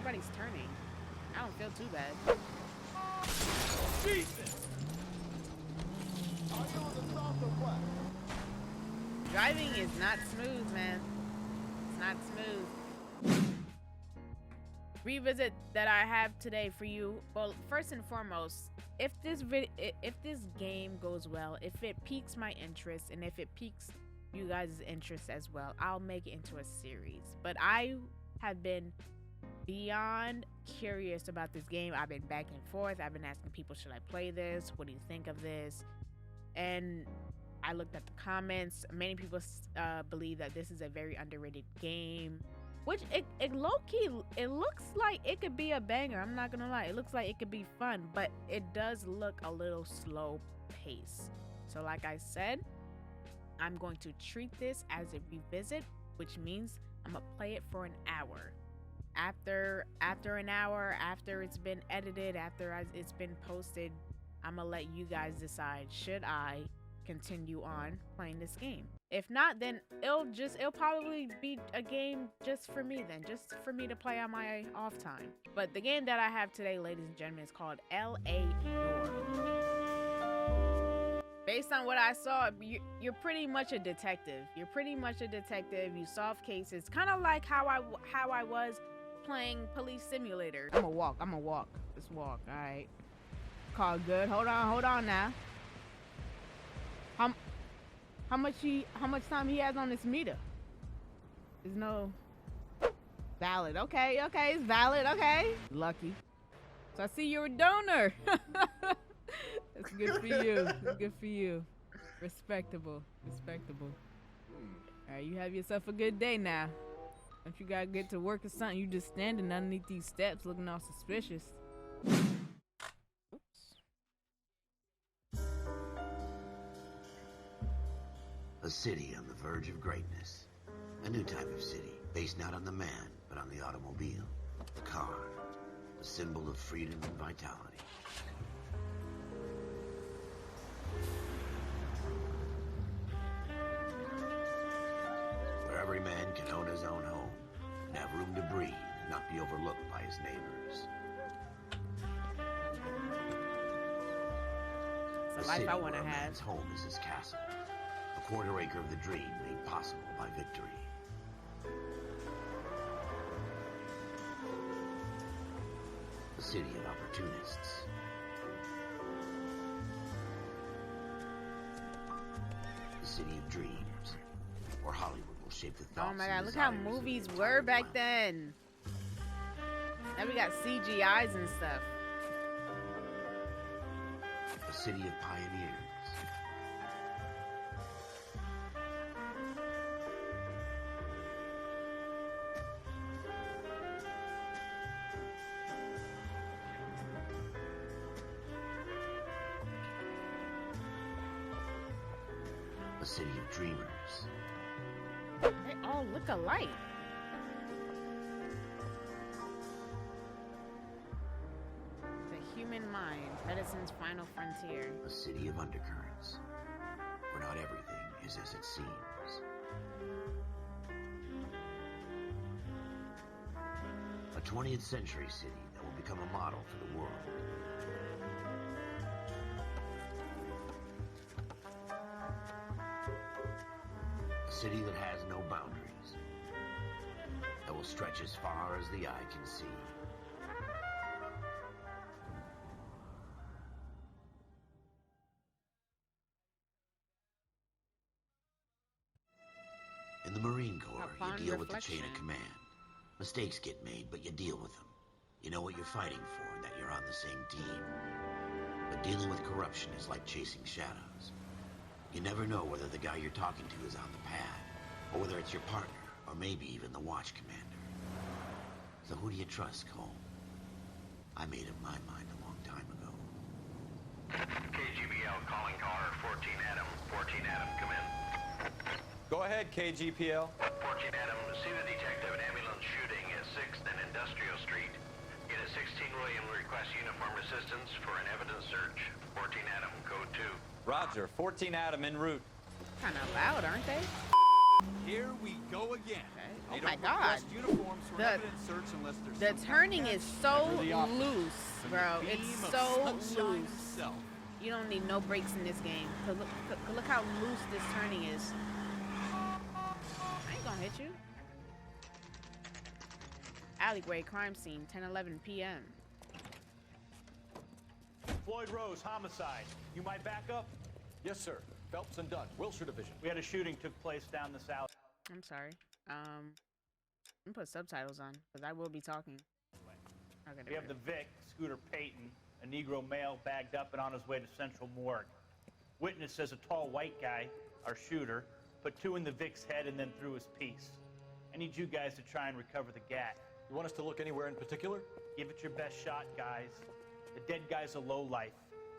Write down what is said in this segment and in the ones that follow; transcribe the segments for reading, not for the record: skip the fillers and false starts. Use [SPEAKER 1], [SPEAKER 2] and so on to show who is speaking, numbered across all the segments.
[SPEAKER 1] everybody's turning. I don't feel too bad.
[SPEAKER 2] Jesus! Are you on the soft or what?
[SPEAKER 1] Driving is not smooth, man. It's not smooth. Revisit that I have today for you. Well, first and foremost, if this game goes well, if it piques my interest, and if it piques you guys' interest as well, I'll make it into a series. But I have been beyond curious about this game. I've been back and forth. I've been asking people, should I play this? What do you think of this? And I looked at the comments. Many people believe that this is a very underrated game, which it low-key, it looks like it could be a banger. I'm not gonna lie, it looks like it could be fun, but it does look a little slow pace. So like I said, I'm going to treat this as a revisit, which means I'm gonna play it for an hour. After an hour, after it's been edited, after it's been posted, I'm gonna let you guys decide, should I continue on playing this game? If not, then it'll probably be a game just for me, then just for me to play on my off time. But the game that I have today, ladies and gentlemen, is called LA Noire. Based on what I saw, you're pretty much a detective. You solve cases, kind of like how I was playing Police Simulator. I'm gonna walk. Let's walk. All right. Call good. Hold on now. How much time he has on this meter? There's no valid. Okay, it's valid. Okay, lucky. So I see you're a donor. That's good for you. That's good for you. Respectable. All right, you have yourself a good day now. If you gotta get to work or something, you just standing underneath these steps looking all suspicious.
[SPEAKER 3] A city on the verge of greatness. A new type of city, based not on the man, but on the automobile. The car. The symbol of freedom and vitality. Where every man can own his own home, and have room to breathe, and not be overlooked by his neighbors.
[SPEAKER 1] It's a life I want to have.
[SPEAKER 3] Man's home is his castle. A quarter acre of the dream made possible by victory. A city of opportunists. A city of dreams, where Hollywood will shape the thoughts.
[SPEAKER 1] Oh my god, look how movies were back then. Now we got CGIs and stuff.
[SPEAKER 3] A city of pioneers. A city of dreamers.
[SPEAKER 1] They all look alike. The human mind, Edison's final frontier.
[SPEAKER 3] A city of undercurrents, where not everything is as it seems. A 20th century city that will become a model for the world. A city that has no boundaries, that will stretch as far as the eye can see. In the Marine Corps, you deal with the chain of command. Mistakes get made, but you deal with them. You know what you're fighting for and that you're on the same team. But dealing with corruption is like chasing shadows. You never know whether the guy you're talking to is on the pad, or whether it's your partner, or maybe even the watch commander. So who do you trust, Cole? I made up my mind a long time ago.
[SPEAKER 4] KGBL calling caller 14 Adam. 14 Adam, come in.
[SPEAKER 2] Go ahead, KGPL.
[SPEAKER 4] 14 Adam, see the detective, an ambulance shooting at 6th and Industrial Street. Unit 16 William requests uniform assistance for an evidence search. 14 Adam, code 2.
[SPEAKER 2] Roger, 14 Adam en route.
[SPEAKER 1] Kind of loud, aren't they?
[SPEAKER 2] Here we go again.
[SPEAKER 1] Okay. Oh my God.
[SPEAKER 2] Uniforms for
[SPEAKER 1] The-
[SPEAKER 2] evidence search unless there's
[SPEAKER 1] The
[SPEAKER 2] some
[SPEAKER 1] turning
[SPEAKER 2] kind
[SPEAKER 1] is
[SPEAKER 2] of
[SPEAKER 1] so
[SPEAKER 2] catch. Never the opposite.
[SPEAKER 1] loose,
[SPEAKER 2] From
[SPEAKER 1] bro.
[SPEAKER 2] the
[SPEAKER 1] It's
[SPEAKER 2] beam of
[SPEAKER 1] so
[SPEAKER 2] sunshine
[SPEAKER 1] loose.
[SPEAKER 2] himself.
[SPEAKER 1] You don't need no brakes in this game. Look how loose this turning is. I ain't gonna hit you. Alleyway crime scene, 10:11 p.m.
[SPEAKER 5] Floyd Rose, homicide. You might back up?
[SPEAKER 6] Yes, sir. Phelps and Dunn, Wilshire Division.
[SPEAKER 5] We had a shooting took place down this alley.
[SPEAKER 1] I'm sorry. I'm gonna put subtitles on because I will be talking. Okay,
[SPEAKER 5] We have the Vic, Scooter Payton, a Negro male bagged up and on his way to Central Morgue. Witness says a tall white guy, our shooter, put 2 in the Vic's head and then threw his piece. I need you guys to try and recover the gat.
[SPEAKER 6] You want us to look anywhere in particular?
[SPEAKER 5] Give it your best shot, guys. The dead guy's a lowlife.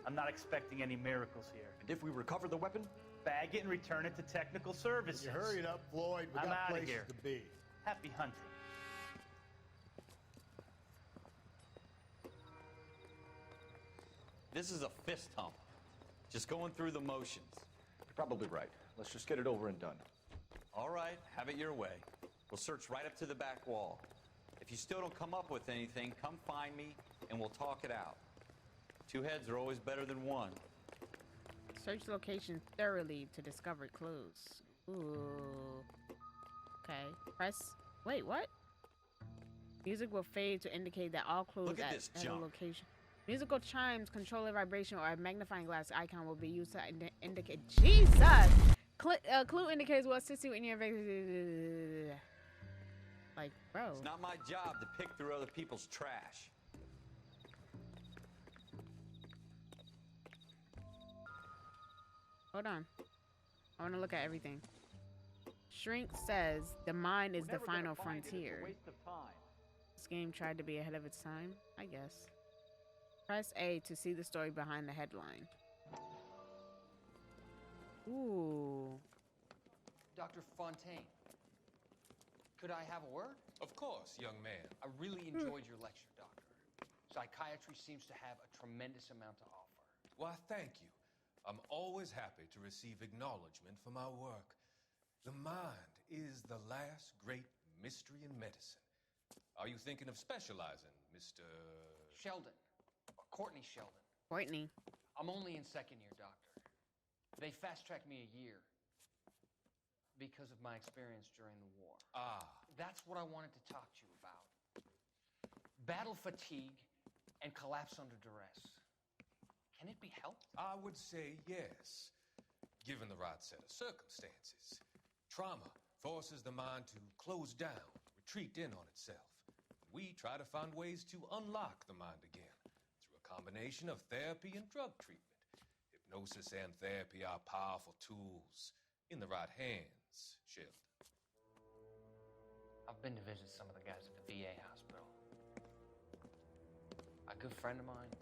[SPEAKER 5] I'm not expecting any miracles here.
[SPEAKER 6] And if we recover the weapon?
[SPEAKER 5] Bag it and return it to technical services.
[SPEAKER 7] You hurry it up, Floyd. We
[SPEAKER 5] I'm
[SPEAKER 7] got
[SPEAKER 5] outta
[SPEAKER 7] places
[SPEAKER 5] here.
[SPEAKER 7] to be.
[SPEAKER 5] Happy hunting.
[SPEAKER 8] This is a fist hump. Just going through the motions.
[SPEAKER 6] You're probably right. Let's just get it over and done.
[SPEAKER 8] All right, have it your way. We'll search right up to the back wall. If you still don't come up with anything, come find me and we'll talk it out. 2 heads are always better than 1.
[SPEAKER 1] Search location thoroughly to discover clues. Ooh. Okay. Press. Wait, what? Music will fade to indicate that all clues
[SPEAKER 8] Look at this
[SPEAKER 1] at a
[SPEAKER 8] junk.
[SPEAKER 1] location. Musical chimes, controller vibration, or a magnifying glass icon will be used to indicate. Jesus! Clue indicates what assist you in your. Like, bro.
[SPEAKER 8] It's not my job to pick through other people's trash.
[SPEAKER 1] Hold on. I want to look at everything. Shrink says the mind is
[SPEAKER 5] We're
[SPEAKER 1] the
[SPEAKER 5] never gonna
[SPEAKER 1] final
[SPEAKER 5] find it. It's a
[SPEAKER 1] frontier.
[SPEAKER 5] waste of time.
[SPEAKER 1] This game tried to be ahead of its time, I guess. Press A to see the story behind the headline. Ooh.
[SPEAKER 9] Dr. Fontaine, could I have a word?
[SPEAKER 10] Of course, young man.
[SPEAKER 9] I really enjoyed your lecture, Doctor. Psychiatry seems to have a tremendous amount to offer.
[SPEAKER 10] Why, thank you. I'm always happy to receive acknowledgement for my work. The mind is the last great mystery in medicine. Are you thinking of specializing, Mr.
[SPEAKER 9] Sheldon, or Courtney Sheldon.
[SPEAKER 1] Courtney.
[SPEAKER 9] I'm only in 2nd year, Doctor. They fast-tracked me a year because of my experience during the war.
[SPEAKER 10] Ah.
[SPEAKER 9] That's what I wanted to talk to you about. Battle fatigue and collapse under duress. Can it be helped?
[SPEAKER 10] I would say yes, given the right set of circumstances. Trauma forces the mind to close down, retreat in on itself. We try to find ways to unlock the mind again through a combination of therapy and drug treatment. Hypnosis and therapy are powerful tools in the right hands, Sheldon.
[SPEAKER 9] I've been to visit some of the guys at the VA hospital. A good friend of mine,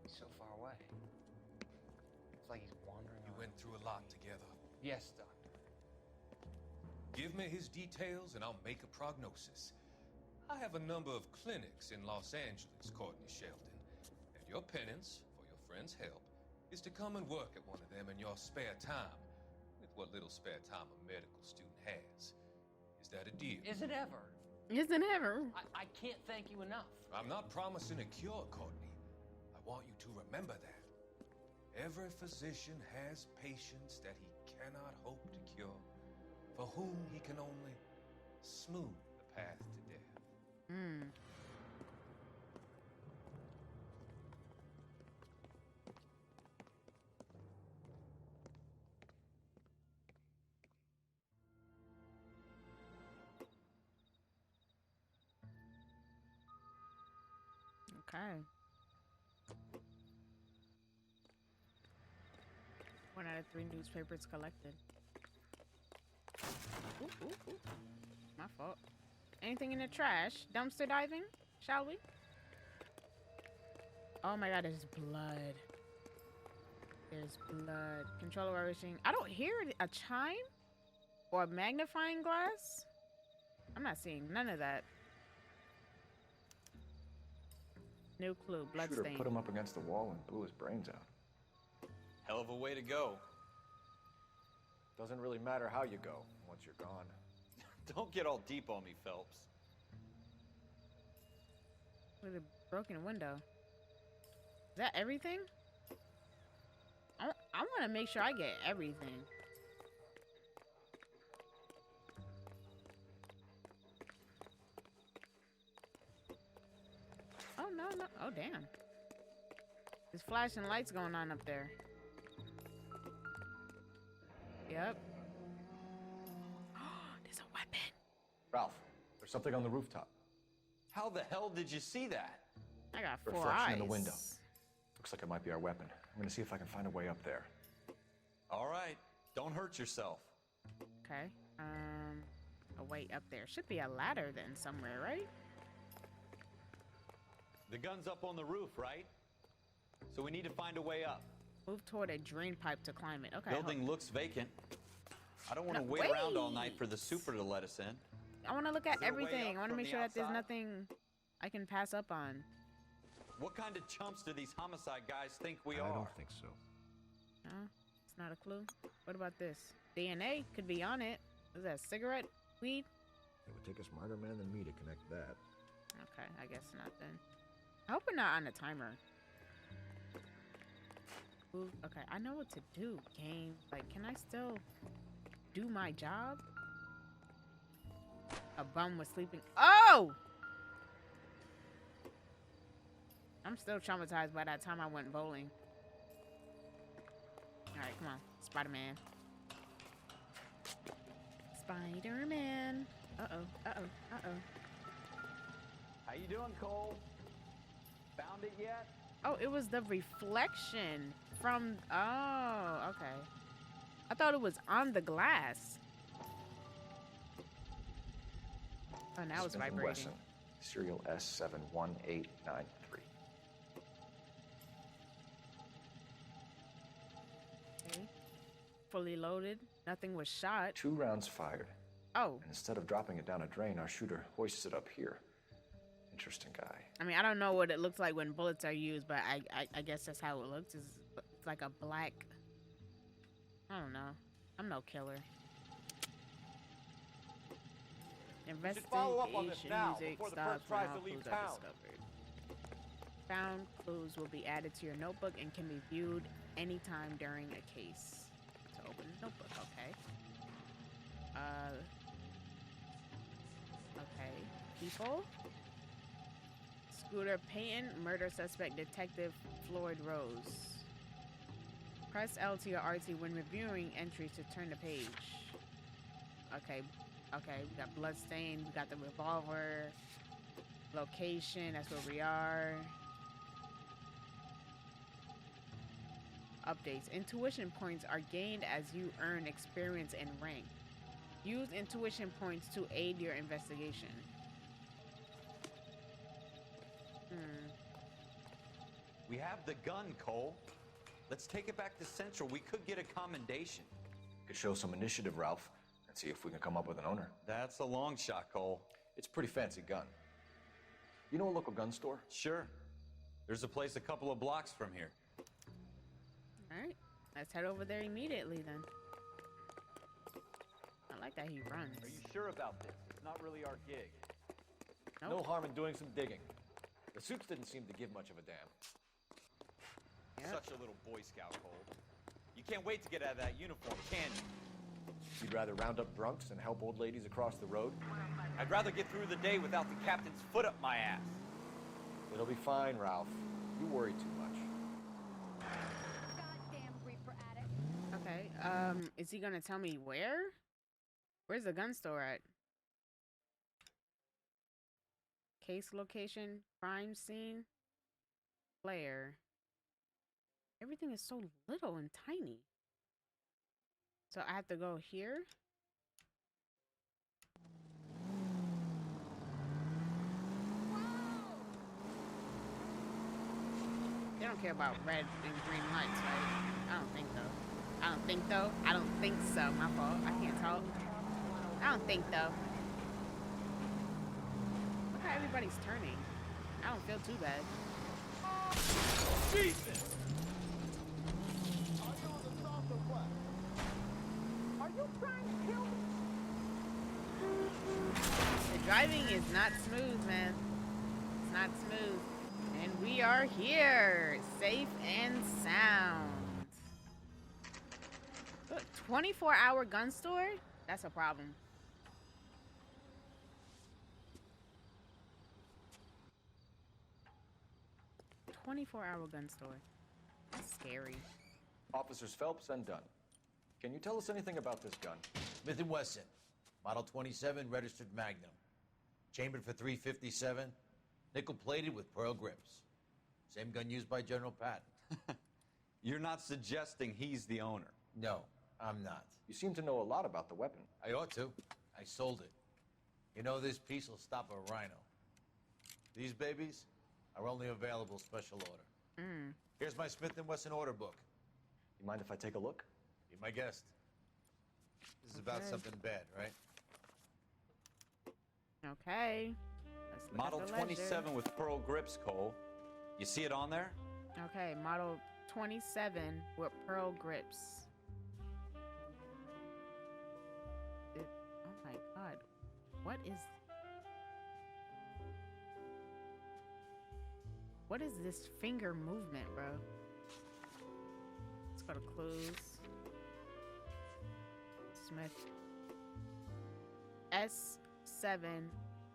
[SPEAKER 9] he's so far away. It's like he's wandering
[SPEAKER 10] You
[SPEAKER 9] around.
[SPEAKER 10] went through a lot together.
[SPEAKER 9] Yes, Doctor.
[SPEAKER 10] Give me his details and I'll make a prognosis. I have a number of clinics in Los Angeles, Courtney Sheldon, and your penance, for your friend's help, is to come and work at one of them in your spare time, with what little spare time a medical student has. Is that a deal?
[SPEAKER 9] Is it ever?
[SPEAKER 1] Isn't ever.
[SPEAKER 9] I can't thank you enough.
[SPEAKER 10] I'm not promising a cure, Courtney. I want you to remember that. Every physician has patients that he cannot hope to cure, for whom he can only smooth the path to death.
[SPEAKER 1] Hmm. Okay. 1 out of 3 newspapers collected. Ooh, ooh, ooh. My fault. Anything in the trash? Dumpster diving? Shall we? Oh my god, there's blood. There's blood. Controller vibration. I don't hear a chime or a magnifying glass. I'm not seeing none of that. No clue.
[SPEAKER 6] Shooter
[SPEAKER 1] Bloodstain.
[SPEAKER 6] put him up against the wall and blew his brains out.
[SPEAKER 8] Hell of a way to go.
[SPEAKER 6] Doesn't really matter how you go once you're gone.
[SPEAKER 8] Don't get all deep on me, Phelps.
[SPEAKER 1] With a broken window. Is that everything? I want to make sure I get everything. Oh, no. Oh, damn. There's flashing lights going on up there. Yep. There's a weapon.
[SPEAKER 6] Ralph, there's something on the rooftop.
[SPEAKER 8] How the hell did you see that?
[SPEAKER 1] I got 4
[SPEAKER 6] Reflection
[SPEAKER 1] eyes.
[SPEAKER 6] in the window. Looks like it might be our weapon. I'm gonna see if I can find a way up there.
[SPEAKER 8] All right, don't hurt yourself.
[SPEAKER 1] Okay. A way up there. Should be a ladder then somewhere, right?
[SPEAKER 8] The gun's up on the roof, right? So we need to find a way up.
[SPEAKER 1] Move toward a drain pipe to climb it. Okay.
[SPEAKER 8] Building looks vacant. I don't want to
[SPEAKER 1] No,
[SPEAKER 8] wait around all
[SPEAKER 1] wait.
[SPEAKER 8] night for the super to let us in.
[SPEAKER 1] I want to look at
[SPEAKER 8] Is there a way
[SPEAKER 1] everything.
[SPEAKER 8] up
[SPEAKER 1] I want to
[SPEAKER 8] from
[SPEAKER 1] make
[SPEAKER 8] the
[SPEAKER 1] sure that there's
[SPEAKER 8] outside?
[SPEAKER 1] nothing I can pass up on.
[SPEAKER 8] What kind of chumps do these homicide guys think we
[SPEAKER 6] I
[SPEAKER 8] are?
[SPEAKER 6] don't think so.
[SPEAKER 1] No, it's not a clue. What about this? DNA could be on it. Is that cigarette? Weed?
[SPEAKER 6] It would take a smarter man than me to connect that.
[SPEAKER 1] Okay, I guess not then. I hope we're not on a timer. Ooh, okay, I know what to do, game. Like, can I still do my job? A bum was sleeping. Oh! I'm still traumatized by that time I went bowling. Alright, come on. Spider-Man. Spider-Man. Uh-oh, uh-oh, uh-oh.
[SPEAKER 7] How you doing, Cole? Found it yet?
[SPEAKER 1] Oh, it was the reflection from... Oh, okay. I thought it was on the glass. Oh, now it's
[SPEAKER 6] Smith &
[SPEAKER 1] vibrating.
[SPEAKER 6] Wesson, serial S71893.
[SPEAKER 1] Okay. Fully loaded. Nothing was shot.
[SPEAKER 6] 2 rounds fired.
[SPEAKER 1] Oh.
[SPEAKER 6] And instead of dropping it down a drain, our shooter hoists it up here. Interesting guy.
[SPEAKER 1] I mean, I don't know what it looks like when bullets are used, but I guess that's how it looks. It's like a black... I don't know. I'm no killer. Investigation
[SPEAKER 7] follow up on this now,
[SPEAKER 1] music
[SPEAKER 7] before the
[SPEAKER 1] stops
[SPEAKER 7] perp
[SPEAKER 1] when
[SPEAKER 7] tries
[SPEAKER 1] all
[SPEAKER 7] to leave
[SPEAKER 1] clues are
[SPEAKER 7] town.
[SPEAKER 1] discovered. Found clues will be added to your notebook and can be viewed anytime during a case. To open the notebook, okay. Okay. People. Scooter Payton, murder suspect Detective Floyd Rose. Press LT or RT when reviewing entries to turn the page. Okay, we got bloodstain, we got the revolver, location, that's where we are. Updates. Intuition points are gained as you earn experience and rank. Use intuition points to aid your investigation.
[SPEAKER 8] We have the gun, Cole. Let's take it back to Central. We could get a commendation.
[SPEAKER 6] Could show some initiative, Ralph, and see if we can come up with an owner.
[SPEAKER 8] That's a long shot, Cole.
[SPEAKER 6] It's a pretty fancy gun. You know a local gun store?
[SPEAKER 8] Sure. There's a place a couple of blocks from here.
[SPEAKER 1] Alright, let's head over there immediately then. I like that he runs.
[SPEAKER 7] Are you sure about this? It's not really our gig.
[SPEAKER 1] Nope.
[SPEAKER 6] No harm in doing some digging. The suits didn't seem to give much of a damn.
[SPEAKER 1] Yep.
[SPEAKER 8] Such a little Boy Scout, Cole. You can't wait to get out of that uniform, can you?
[SPEAKER 6] You'd rather round up drunks and help old ladies across the road?
[SPEAKER 8] I'd rather get through the day without the captain's foot up my ass.
[SPEAKER 6] It'll be fine, Ralph. You worry too much.
[SPEAKER 11] Goddamn Reaper addict.
[SPEAKER 1] Okay, is he gonna tell me where? Where's the gun store at? Case location, crime scene, player. Everything is so little and tiny. So I have to go here? They don't care about red and green lights, right? I don't think though. I don't think though. I don't think so. My fault. I can't talk. I don't think though. Look how everybody's turning. I don't feel too bad.
[SPEAKER 7] Jesus!
[SPEAKER 2] Are you on the south or what?
[SPEAKER 11] Are you trying to kill me?
[SPEAKER 1] Driving is not smooth, man. It's not smooth. And we are here, safe and sound. 24-hour gun store? That's a problem. "24-hour gun store." That's scary.
[SPEAKER 6] Officers Phelps and Dunn. Can you tell us anything about this gun?
[SPEAKER 12] Smith & Wesson, Model 27, registered Magnum. Chambered for .357, nickel-plated with pearl grips. Same gun used by General Patton.
[SPEAKER 8] You're not suggesting he's the owner?
[SPEAKER 12] No, I'm not.
[SPEAKER 6] You seem to know a lot about the weapon.
[SPEAKER 12] I ought to. I sold it. You know, this piece will stop a rhino. These babies are only available special order. Here's my Smith & Wesson order book.
[SPEAKER 6] You mind if I take a look?
[SPEAKER 12] Be my guest. This is about something bad, right?
[SPEAKER 1] Okay. Let's look
[SPEAKER 8] Model
[SPEAKER 1] at the ledger.
[SPEAKER 8] 27 with pearl grips, Cole. You see it on there?
[SPEAKER 1] Okay, model 27 with pearl grips. Oh my god. What is this finger movement, bro? Let's go to clues. Smith. S7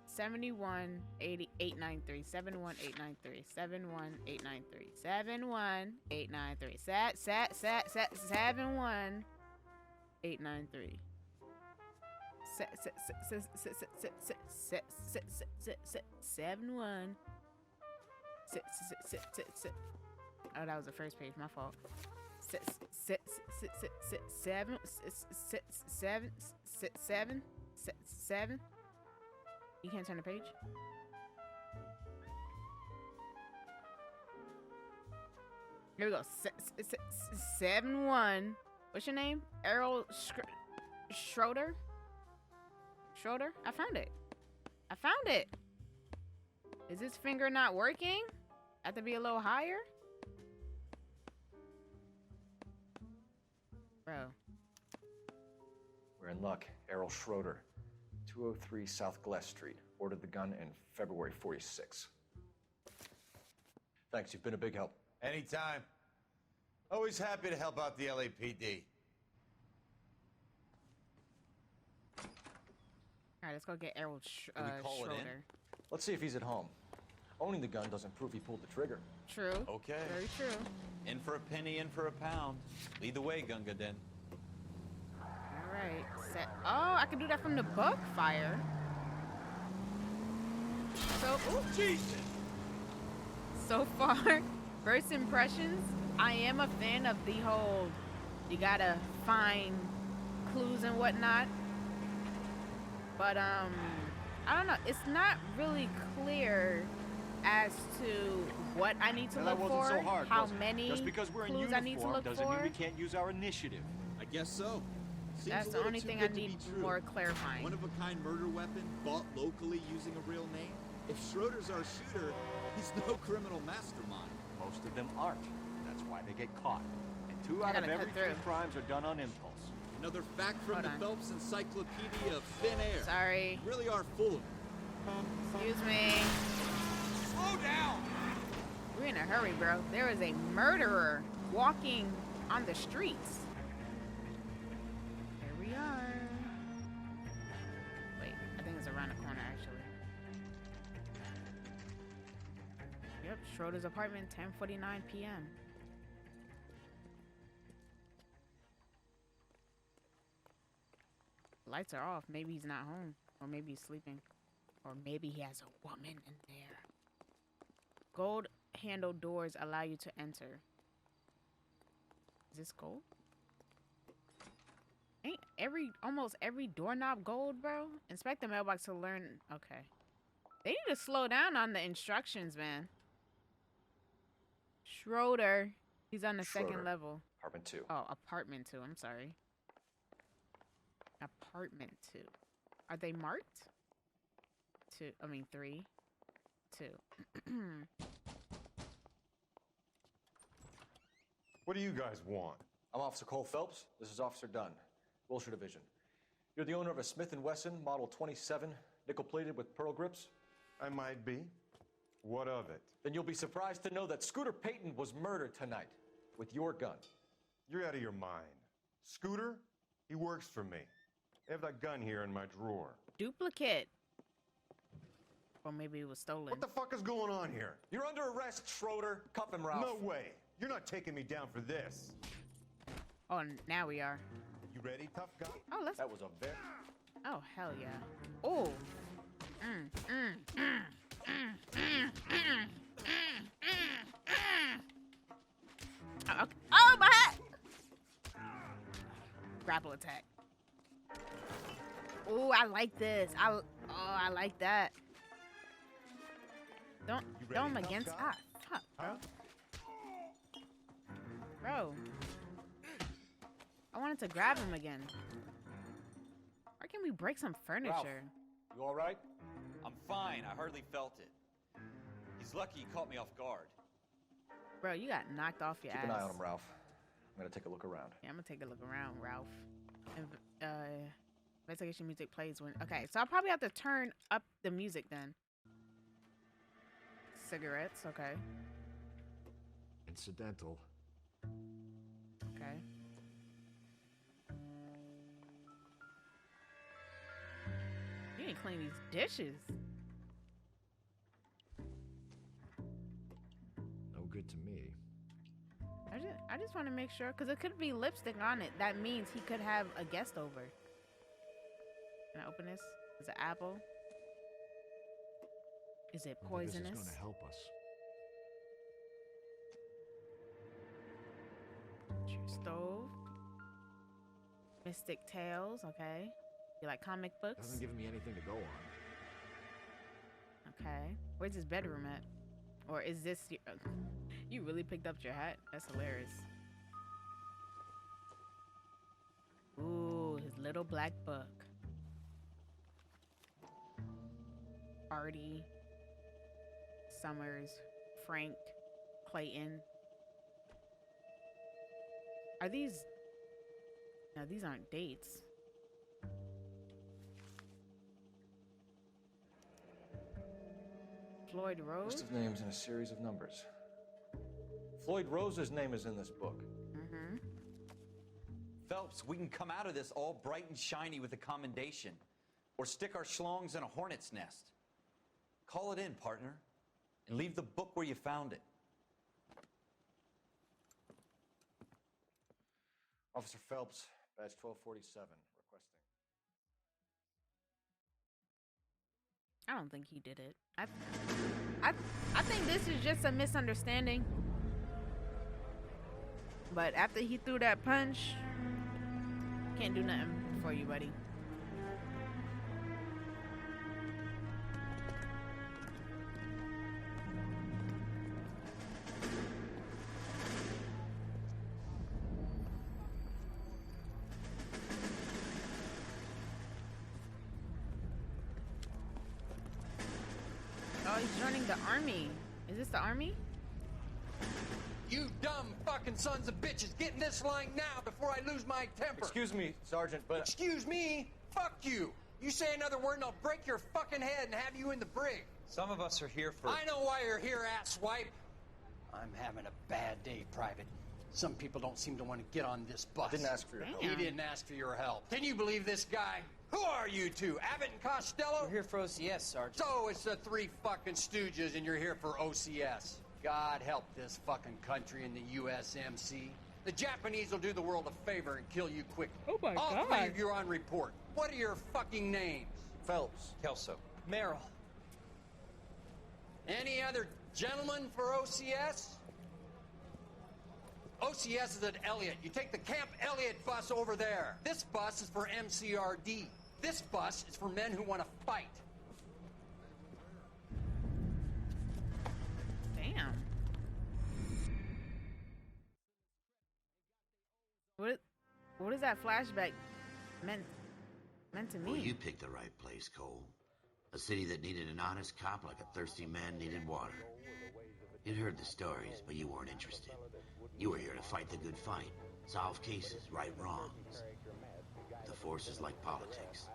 [SPEAKER 1] 71 893 71893 71893 71893 71893 71. Oh, that was the first page. My fault. 7. You can't turn the page. Here we go. 7-1. What's your name? Errol Schroeder? Schroeder? I found it. I found it. Is this finger not working? Have to be a little higher? Bro.
[SPEAKER 6] We're in luck. Errol Schroeder, 203 South Glass Street. Ordered the gun in February '46. Thanks, you've been a big help.
[SPEAKER 12] Anytime. Always happy to help out the LAPD.
[SPEAKER 1] All right, let's go get Errol Schroeder.
[SPEAKER 6] Let's see if he's at home. Owning the gun doesn't prove he pulled the trigger.
[SPEAKER 1] True.
[SPEAKER 8] Okay.
[SPEAKER 1] Very true.
[SPEAKER 8] In for a penny, in for a pound. Lead the way, Gunga Din.
[SPEAKER 1] All right. Set. Oh, I can do that from the book. Fire. So, ooh. Jesus. So far, first impressions, I am a fan of the whole, you gotta find clues and whatnot. But, I don't know. It's not really clear as to what I need to look for,
[SPEAKER 13] so hard,
[SPEAKER 1] how many
[SPEAKER 13] Just because we're in
[SPEAKER 1] clues I need to look
[SPEAKER 13] doesn't
[SPEAKER 1] for.
[SPEAKER 13] mean we can't use our initiative. I guess so. Seems
[SPEAKER 1] That's
[SPEAKER 13] a
[SPEAKER 1] the
[SPEAKER 13] little
[SPEAKER 1] only
[SPEAKER 13] too
[SPEAKER 1] thing I
[SPEAKER 13] good to
[SPEAKER 1] need
[SPEAKER 13] be true.
[SPEAKER 1] more clarifying.
[SPEAKER 13] One-of-a-kind murder weapon bought locally using a real name? If Schroeder's our shooter, he's no criminal mastermind. Most of them aren't. That's why they get caught. And 2 out of every 3 crimes are done on impulse. Another fact from the Phelps Encyclopedia of Thin Air.
[SPEAKER 1] Sorry.
[SPEAKER 13] You really are full of it.
[SPEAKER 1] Excuse me.
[SPEAKER 13] Slow down!
[SPEAKER 1] We're in a hurry, bro. There is a murderer walking on the streets. Here we are. Wait, I think it's around the corner, actually. Yep, Schroeder's apartment, 10:49 p.m. Lights are off. Maybe he's not home. Or maybe he's sleeping. Or maybe he has a woman in there. Gold handle doors allow you to enter. Is this gold? Ain't almost every doorknob gold, bro? Inspect the mailbox to learn. Okay. They need to slow down on the instructions, man. Schroeder. He's on the second level.
[SPEAKER 6] Apartment 2.
[SPEAKER 1] Oh, apartment 2. I'm sorry. Apartment 2. Are they marked? 3. 2.
[SPEAKER 6] What do you guys want? I'm Officer Cole Phelps. This is Officer Dunn, Wilshire Division. You're the owner of a Smith & Wesson Model 27, Nickel-plated with pearl grips?
[SPEAKER 14] I might be. What of it?
[SPEAKER 6] Then you'll be surprised to know that Scooter Payton was murdered tonight with your gun.
[SPEAKER 14] You're out of your mind. Scooter? He works for me. I have that gun here in my drawer.
[SPEAKER 1] Duplicate. Or maybe it was stolen.
[SPEAKER 14] What the fuck is going on here?
[SPEAKER 6] You're under arrest, Schroeder. Cuff him, Ralph.
[SPEAKER 14] No way. You're not taking me down for this.
[SPEAKER 1] Oh, now we are.
[SPEAKER 14] You ready, tough guy?
[SPEAKER 1] Oh, let's...
[SPEAKER 6] That was a very...
[SPEAKER 1] Oh, hell yeah. Oh. Oh, okay. Oh, my hat! Grapple attack. Oh, I like this. I like that. Don't throw him against... Ah, fuck, bro. Bro. I wanted to grab him again. Why can't we break some furniture?
[SPEAKER 6] Ralph, you all right?
[SPEAKER 8] I'm fine. I hardly felt it. He's lucky he caught me off guard.
[SPEAKER 1] Bro, you got knocked off your ass.
[SPEAKER 6] Keep an eye on him, Ralph. I'm gonna take a look around.
[SPEAKER 1] Yeah, I'm gonna take a look around, Ralph. Investigation music plays when... Okay, so I'll probably have to turn up the music then. Cigarettes, okay.
[SPEAKER 13] Incidental.
[SPEAKER 1] Okay. You didn't clean these dishes.
[SPEAKER 13] No good to me.
[SPEAKER 1] I just want to make sure, because it could be lipstick on it. That means he could have a guest over. Can I open this? Is it apple? Is it poisonous?
[SPEAKER 13] This is going to help us.
[SPEAKER 1] Your stove. Mystic Tales, okay. You like comic books?
[SPEAKER 13] Doesn't give me anything to go on.
[SPEAKER 1] Okay. Where's his bedroom at? Or is this your... You really picked up your hat? That's hilarious. Ooh, his little black book. Artie, Summers, Frank, Clayton. Are these... No, these aren't dates. Floyd Rose?
[SPEAKER 6] List of names in a series of numbers. Floyd Rose's name is in this book.
[SPEAKER 1] Mm-hmm.
[SPEAKER 8] Phelps, we can come out of this all bright and shiny with a commendation. Or stick our schlongs in a hornet's nest. Call it in, partner. And leave the book where you found it.
[SPEAKER 6] Officer Phelps, badge 1247, requesting.
[SPEAKER 1] I don't think he did it. I think this is just a misunderstanding. But after he threw that punch, can't do nothing for you, buddy. Oh, he's joining the army. Is this the army?
[SPEAKER 9] You dumb fucking sons of bitches, get in this line now before I lose my temper.
[SPEAKER 6] Excuse me, Sergeant, but...
[SPEAKER 9] Excuse me? Fuck you. You say another word and I'll break your fucking head and have you in the brig.
[SPEAKER 8] Some of us are here for...
[SPEAKER 9] I know why you're here, asswipe. I'm having a bad day, Private. Some people don't seem to want to get on this bus.
[SPEAKER 6] I didn't ask for your help.
[SPEAKER 9] He didn't ask for your help. Can you believe this guy? Who are you two? Abbott and Costello?
[SPEAKER 15] We're here for OCS, Sergeant.
[SPEAKER 9] So it's the three fucking stooges and you're here for OCS. God help this fucking country and the USMC. The Japanese will do the world a favor and kill you quick.
[SPEAKER 1] Oh my
[SPEAKER 9] All
[SPEAKER 1] God.
[SPEAKER 9] three of you are on report. What are your fucking names?
[SPEAKER 6] Phelps.
[SPEAKER 8] Kelso.
[SPEAKER 15] Merrill.
[SPEAKER 9] Any other gentlemen for OCS? OCS is at Elliott. You take the Camp Elliott bus over there. This bus is for MCRD. This bus is for men who want to fight.
[SPEAKER 1] Damn. What is that flashback meant to me?
[SPEAKER 3] Well, you picked the right place, Cole. A city that needed an honest cop like a thirsty man needed water. You'd heard the stories, but you weren't interested. You were here to fight the good fight, solve cases, right wrongs. The force is like politics.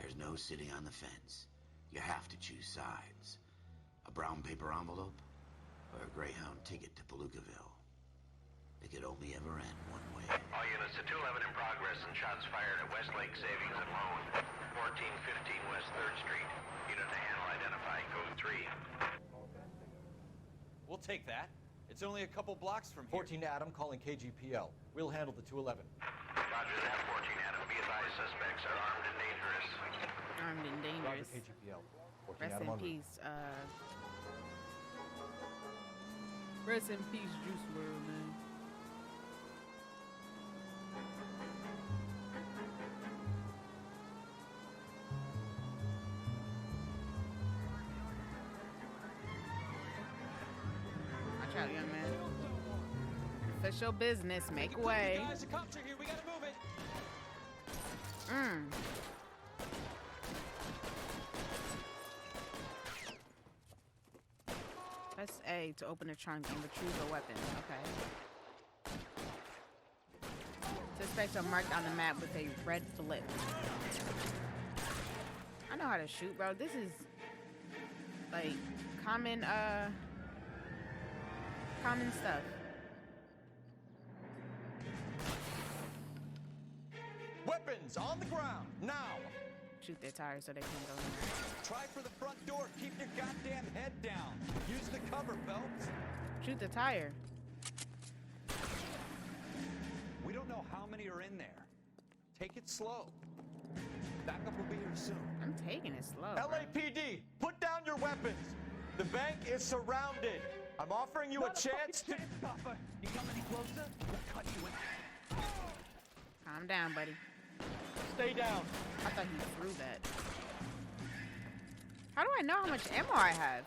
[SPEAKER 3] There's no sitting on the fence. You have to choose sides. A brown paper envelope or a Greyhound ticket to Palookaville. It could only ever end one way.
[SPEAKER 4] All units to 211 in progress and shots fired at Westlake Savings and Loan, 1415 West 3rd Street. Unit to handle identified, code 3.
[SPEAKER 8] We'll take that. It's only a couple blocks from here.
[SPEAKER 6] 14 Adam calling KGPL. We'll handle the 211.
[SPEAKER 4] Roger that, 14 Adam. Be advised, suspects are armed and dangerous.
[SPEAKER 1] Armed and dangerous.
[SPEAKER 6] Roger KGPL. 14
[SPEAKER 1] Rest
[SPEAKER 6] Adam
[SPEAKER 1] in
[SPEAKER 6] on route.
[SPEAKER 1] peace. Rest in peace, Juice WRLD, man. Watch out, young man. Official business. Make way.
[SPEAKER 8] Guys, the cops are here. We gotta move it.
[SPEAKER 1] Press A to open the trunk and retrieve a weapon. Okay. Suspects are marked on the map with a red flip. I know how to shoot, bro. This is like common stuff.
[SPEAKER 6] Weapons on the ground, now!
[SPEAKER 1] Shoot their tires so they can't go in there.
[SPEAKER 8] Try for the front door. Keep your goddamn head down. Use the cover, Phelps.
[SPEAKER 1] Shoot the tire.
[SPEAKER 8] We don't know how many are in there. Take it slow. Backup will be here soon.
[SPEAKER 1] I'm taking it slow.
[SPEAKER 6] LAPD, put down your weapons. The bank is surrounded. I'm offering you a chance to...
[SPEAKER 7] Papa. You come any closer, we'll cut you in half.
[SPEAKER 1] Calm down, buddy.
[SPEAKER 6] Stay down.
[SPEAKER 1] I thought he threw that. How do I know how much ammo I have?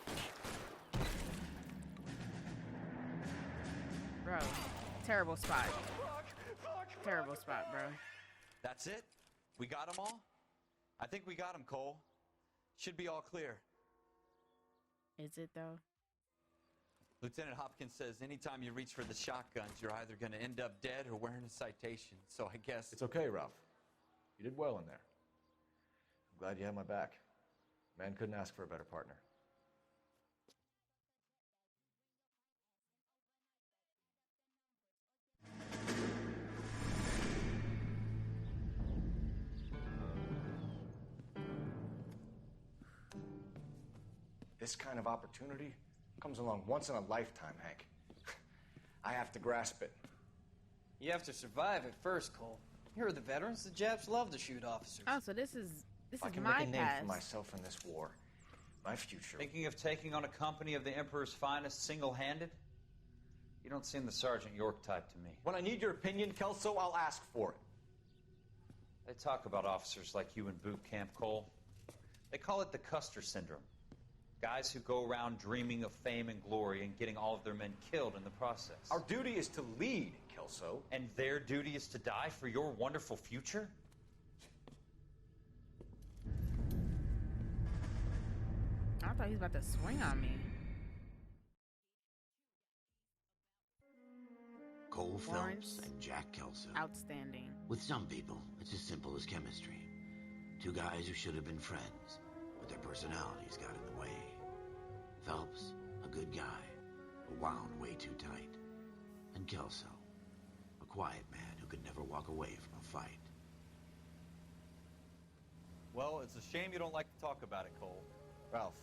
[SPEAKER 1] Bro, terrible spot. Terrible spot, bro.
[SPEAKER 8] That's it? We got them all? I think we got them, Cole. Should be all clear.
[SPEAKER 1] Is it, though?
[SPEAKER 8] Lieutenant Hopkins says anytime you reach for the shotguns, you're either going to end up dead or wearing a citation. So I guess...
[SPEAKER 6] It's okay, Ralph. You did well in there. I'm glad you had my back. Man couldn't ask for a better partner. This kind of opportunity comes along once in a lifetime, Hank. I have to grasp it.
[SPEAKER 15] You have to survive it first, Cole. Here are the veterans. The Japs love to shoot officers.
[SPEAKER 1] Oh, so this is
[SPEAKER 6] I can
[SPEAKER 1] my
[SPEAKER 6] make a name
[SPEAKER 1] past.
[SPEAKER 6] for myself in this war. My future.
[SPEAKER 8] Thinking of taking on a company of the Emperor's finest single-handed? You don't seem the Sergeant York type to me.
[SPEAKER 6] When I need your opinion, Kelso, I'll ask for it.
[SPEAKER 8] They talk about officers like you in boot camp, Cole. They call it the Custer syndrome. Guys who go around dreaming of fame and glory and getting all of their men killed in the process.
[SPEAKER 6] Our duty is to lead, Kelso.
[SPEAKER 8] And their duty is to die for your wonderful future?
[SPEAKER 1] I thought he was about to swing on me.
[SPEAKER 3] Cole
[SPEAKER 1] Lawrence,
[SPEAKER 3] Phelps and Jack Kelso.
[SPEAKER 1] Outstanding.
[SPEAKER 3] With some people, it's as simple as chemistry. Two guys who should have been friends, but their personalities got in the way. Phelps, a good guy, but wound way too tight. And Kelso, a quiet man who could never walk away from a fight.
[SPEAKER 8] Well, it's a shame you don't like to talk about it, Cole.
[SPEAKER 6] Ralph,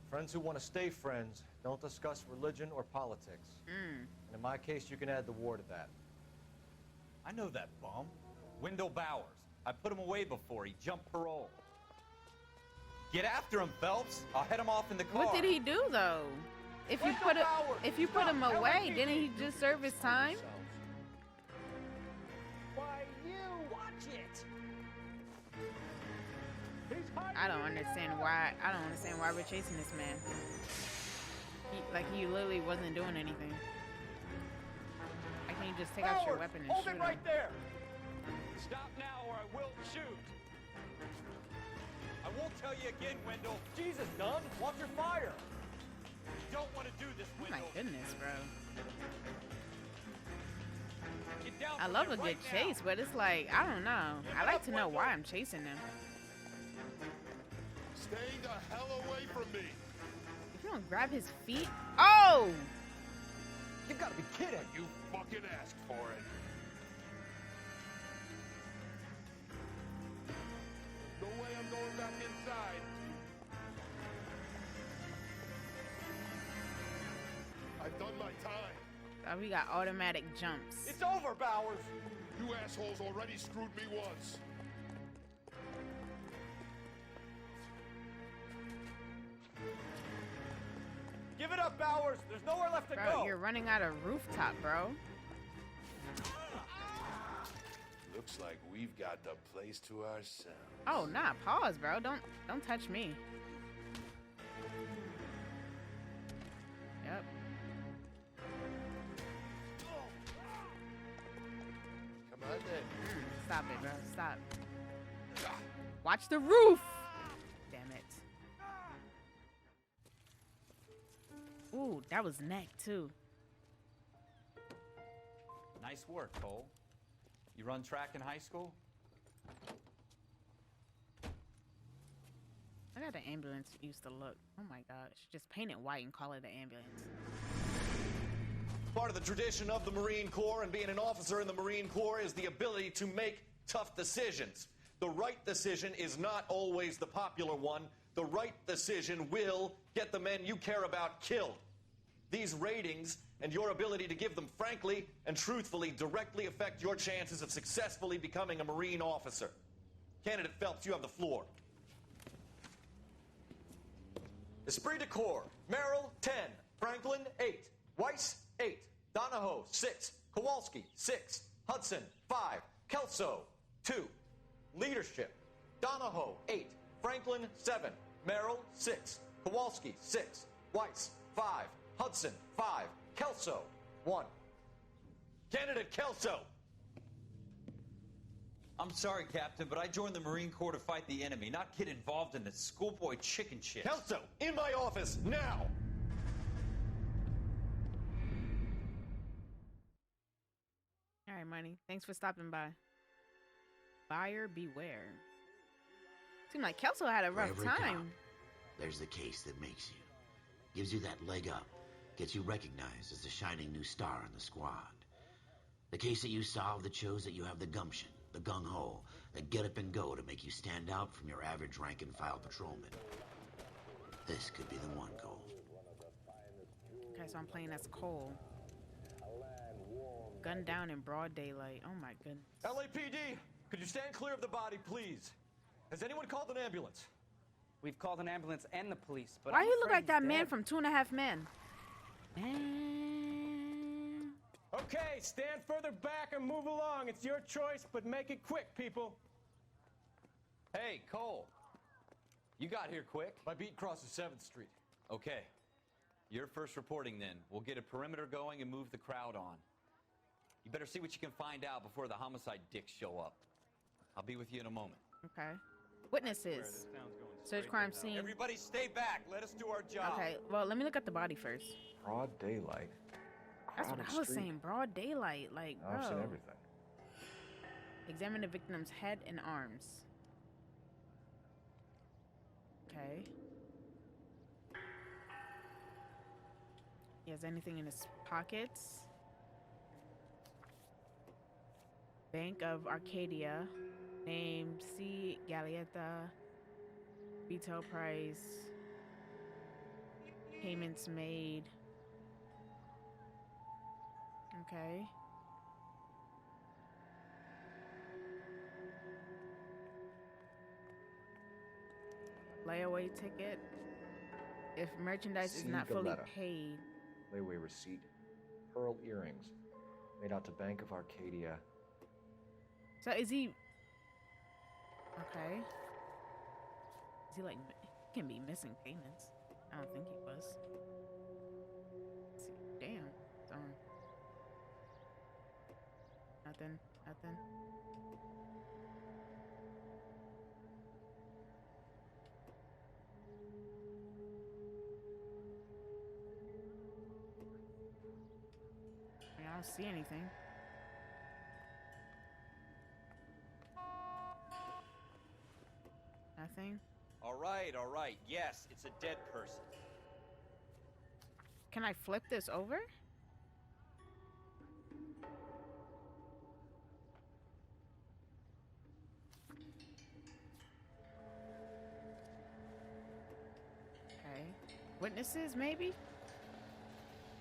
[SPEAKER 6] friends who want to stay friends don't discuss religion or politics. And in my case, you can add the war to that.
[SPEAKER 8] I know that bum. Wendell Bowers. I put him away before. He jumped parole. Get after him, Phelps. I'll head him off in the car.
[SPEAKER 1] What did he do though? If you put him away, didn't he just serve his time?
[SPEAKER 7] Why, you watch it.
[SPEAKER 1] I don't understand why. I don't understand why we're chasing this man. He literally wasn't doing anything. Why can't you just take out your weapon and
[SPEAKER 7] Hold
[SPEAKER 1] shoot
[SPEAKER 7] it
[SPEAKER 1] him?
[SPEAKER 7] right there. Stop now or I will shoot.
[SPEAKER 8] I won't tell you again, Wendell.
[SPEAKER 6] Jesus, Dunn, watch your fire.
[SPEAKER 8] You don't want to do this,
[SPEAKER 1] Oh my
[SPEAKER 8] Wendell.
[SPEAKER 1] goodness, bro.
[SPEAKER 8] Get down
[SPEAKER 1] I
[SPEAKER 8] from
[SPEAKER 1] love
[SPEAKER 8] there
[SPEAKER 1] a good
[SPEAKER 8] right now.
[SPEAKER 1] chase, but it's like, I don't know. I like to know why I'm chasing them.
[SPEAKER 2] Stay the hell from me!
[SPEAKER 1] If you don't grab his feet. Oh!
[SPEAKER 6] You gotta be kidding!
[SPEAKER 2] You fucking asked for it. No way I'm going back inside. I've done my time.
[SPEAKER 1] Oh, we got automatic jumps.
[SPEAKER 6] It's over, Bowers!
[SPEAKER 2] You assholes already screwed me once.
[SPEAKER 6] Give it up, Bowers! There's nowhere left to
[SPEAKER 1] Bro,
[SPEAKER 6] go!
[SPEAKER 1] you're running out of rooftop, bro.
[SPEAKER 2] Looks like we've got the place to ourselves.
[SPEAKER 1] Oh, nah, pause, bro. Don't touch me. Yep.
[SPEAKER 2] Come on then.
[SPEAKER 1] Stop it, bro. Stop. Watch the roof! Damn it. Ooh, that was neck, too.
[SPEAKER 8] Nice work, Cole. You run track in high school?
[SPEAKER 1] I got the ambulance used to look. Oh my gosh. Just paint it white and call it an ambulance.
[SPEAKER 16] Part of the tradition of the Marine Corps and being an officer in the Marine Corps is the ability to make tough decisions. The right decision is not always the popular one. The right decision will get the men you care about killed. These ratings and your ability to give them frankly and truthfully directly affect your chances of successfully becoming a Marine officer. Candidate Phelps, you have the floor. Esprit de Corps, Merrill, 10. Franklin, 8. Weiss, 8. Donahoe, 6. Kowalski, 6. Hudson, 5. Kelso, 2. Leadership, Donahoe, 8. Franklin, 7. Merrill, 6. Kowalski, 6. Weiss, 5. Hudson, 5. Kelso, 1. Candidate Kelso.
[SPEAKER 8] I'm sorry, Captain, but I joined the Marine Corps to fight the enemy, not get involved in this schoolboy chicken shit.
[SPEAKER 16] Kelso, in my office, now!
[SPEAKER 1] All right, Money. Thanks for stopping by. Buyer beware. Seemed like Kelso had a rough
[SPEAKER 3] Wherever it
[SPEAKER 1] time.
[SPEAKER 3] comes, there's the case that makes you. Gives you that leg up. Gets you recognized as the shining new star in the squad. The case that you solved that shows that you have the gumption, the gung-ho, the get up and go to make you stand out from your average rank-and-file patrolman. This could be the one, Cole.
[SPEAKER 1] Okay, so I'm playing as Cole. Gunned down in broad daylight. Oh my goodness.
[SPEAKER 6] LAPD, could you stand clear of the body, please? Has anyone called an ambulance?
[SPEAKER 15] We've called an ambulance and the police, but
[SPEAKER 1] Why
[SPEAKER 15] I'm
[SPEAKER 1] you look
[SPEAKER 15] afraid
[SPEAKER 1] like that
[SPEAKER 15] he's
[SPEAKER 1] man
[SPEAKER 15] dead.
[SPEAKER 1] from 2.5 Men? Man.
[SPEAKER 17] Okay, stand further back and move along. It's your choice, but make it quick, people.
[SPEAKER 8] Hey, Cole. You got here quick.
[SPEAKER 6] My beat crosses 7th Street.
[SPEAKER 8] Okay. You're first reporting then. We'll get a perimeter going and move the crowd on. You better see what you can find out before the homicide dicks show up. I'll be with you in a moment.
[SPEAKER 1] Okay. Witnesses. Search crime scene.
[SPEAKER 8] Everybody stay back. Let us do our job.
[SPEAKER 1] Okay, well, let me look at the body first.
[SPEAKER 6] Broad daylight.
[SPEAKER 1] That's what I was saying. Broad daylight. Like, bro.
[SPEAKER 6] I've seen everything.
[SPEAKER 1] Examine the victim's head and arms. Okay. He has anything in his pockets? Bank of Arcadia. Name C. Gallietta. Retail price. Payments made. Okay. Layaway ticket. If merchandise is not fully
[SPEAKER 6] Galetta.
[SPEAKER 1] paid.
[SPEAKER 6] Layaway receipt. Pearl earrings. Made out to Bank of Arcadia.
[SPEAKER 1] So is he... Okay. Is he like... He can be missing payments. I don't think he was. Let's see. Damn. Darn. Nothing. Nothing. I don't see anything. Nothing.
[SPEAKER 8] All right. Yes, it's a dead person.
[SPEAKER 1] Can I flip this over? Okay. Witnesses, maybe?